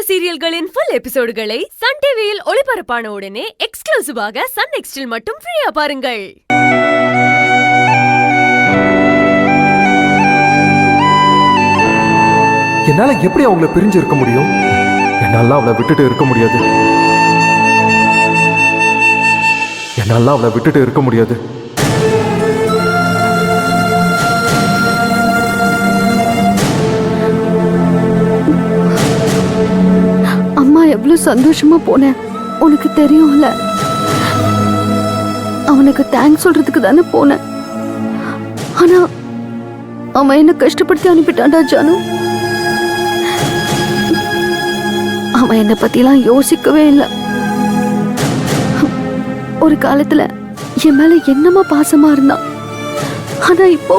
சீரியல்களின் full எபிசோடுகளை Sun டிவியில் ஒளிபரப்பான உடனே எக்ஸ்க்ளூசிவாக சன் நெக்ஸ்டில் மட்டும் ஃப்ரீயா பாருங்கள். என்னால எப்படி அவங்கள பிரிஞ்சு இருக்க முடியும்? என்னால அவளை விட்டுட்டு இருக்க முடியாது. என்னால அவளை விட்டுட்டு இருக்க முடியாது. அம்மா எவ்வளவு சந்தோஷமா போனேன் உனக்கு தெரியும்ல. அவனுக்கு தேங்க்ஸ் சொல்றதுக்கு தானே போனேன். ஆனா அவன் என்ன கஷ்டப்படுத்தி அனுப்பிட்டான்டா ஜானு. அவன் என்னை பத்திலாம் யோசிக்கவே இல்லை. ஒரு காலத்துல என் மேல என்னமா பாசமா இருந்தான். ஆனா இப்போ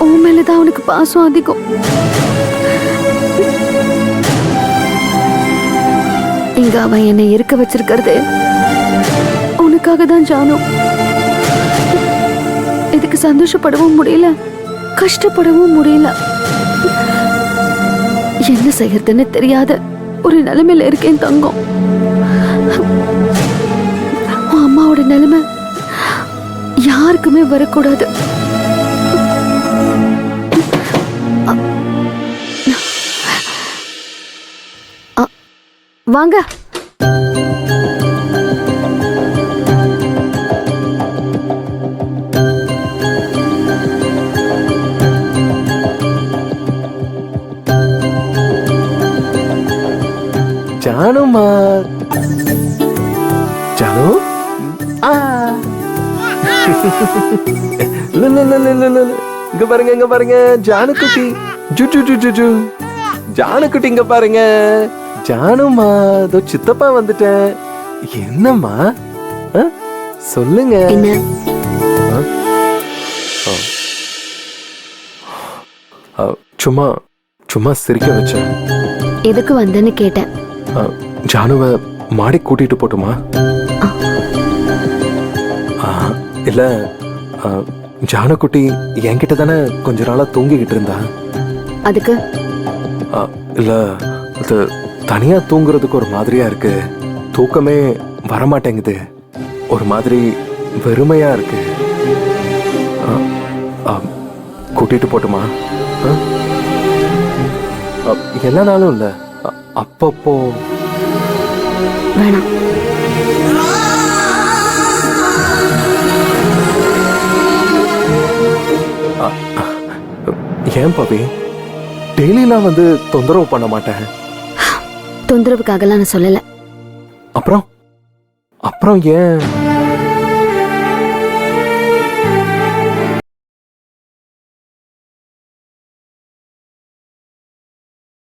உன் மேலதான் அவனுக்கு பாசம் அதிகம். இங்க அவன் என்னை இருக்க வச்சிருக்கிறது உனக்காக தான் ஜானு. இதுக்கு சந்தோஷப்படவும் முடியல, கஷ்டப்படவும் முடியல. என்ன செய்யறதுன்னு தெரியாத ஒரு நிலைமையில இருக்கேன் தங்கம். உன் அம்மாவோட நிலைமை யாருக்குமே வரக்கூடாது. வாங்க. ஜானுமா, ஜானு, இங்க பாருங்க, இங்க பாருங்க, ஜானு குட்டி, ஜு ஜு ஜு ஜு ஜு, ஜானு குட்டி இங்க பாருங்க. ஜானுமா, இதோ சித்தப்பா வந்துட்டேன். என்னம்மா சொல்லுங்க. சும்மா சும்மா சிரிக்க வச்சேன். எதுக்கு வந்தேன்னு கேட்டேன். ஜானுவை மாடி கூட்டிட்டு போட்டுமா? இல்ல, ஜானுக்குட்டி என்கிட்ட தானே கொஞ்ச நாளா தூங்கிக்கிட்டு இருந்தா. அதுக்கு இல்ல, அது தனியா தூங்குறதுக்கு ஒரு மாதிரியா இருக்கு. தூக்கமே வரமாட்டேங்குது. ஒரு மாதிரி வெறுமையா இருக்கு. கூட்டிட்டு போட்டுமா? எல்லா நாளும் இல்ல, அப்பப்போ. வேணாம். ஏன் பவி, டெய்லிலாம் வந்து தொந்தரவு பண்ண மாட்டேன். தொந்தரவுக்காகலாம் நான் சொல்லல. அப்புறம் அப்புறம் ஏன்